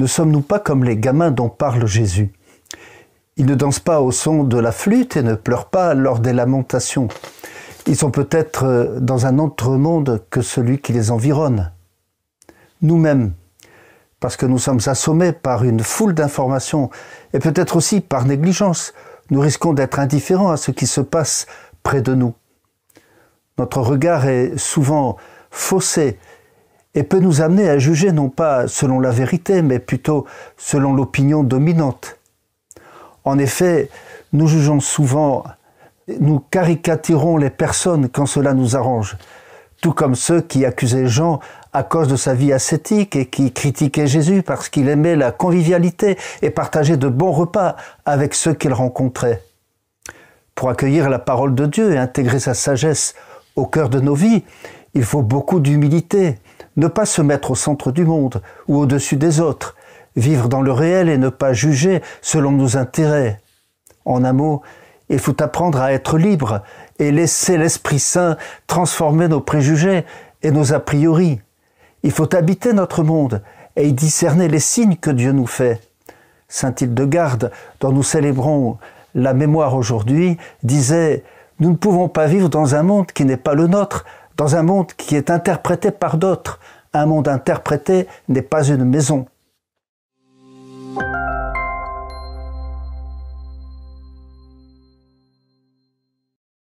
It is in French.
Ne sommes-nous pas comme les gamins dont parle Jésus? Ils ne dansent pas au son de la flûte et ne pleurent pas lors des lamentations. Ils sont peut-être dans un autre monde que celui qui les environne. Nous-mêmes, parce que nous sommes assommés par une foule d'informations et peut-être aussi par négligence, nous risquons d'être indifférents à ce qui se passe près de nous. Notre regard est souvent faussé et peut nous amener à juger non pas selon la vérité, mais plutôt selon l'opinion dominante. En effet, nous jugeons souvent, nous caricaturons les personnes quand cela nous arrange, tout comme ceux qui accusaient Jean à cause de sa vie ascétique et qui critiquaient Jésus parce qu'il aimait la convivialité et partageait de bons repas avec ceux qu'il rencontrait. Pour accueillir la parole de Dieu et intégrer sa sagesse au cœur de nos vies, il faut beaucoup d'humilité, ne pas se mettre au centre du monde ou au-dessus des autres, vivre dans le réel et ne pas juger selon nos intérêts. En un mot, il faut apprendre à être libre et laisser l'Esprit Saint transformer nos préjugés et nos a priori. Il faut habiter notre monde et y discerner les signes que Dieu nous fait. Saint Hildegarde, dont nous célébrons la mémoire aujourd'hui, disait « Nous ne pouvons pas vivre dans un monde qui n'est pas le nôtre, dans un monde qui est interprété par d'autres. Un monde interprété n'est pas une maison. »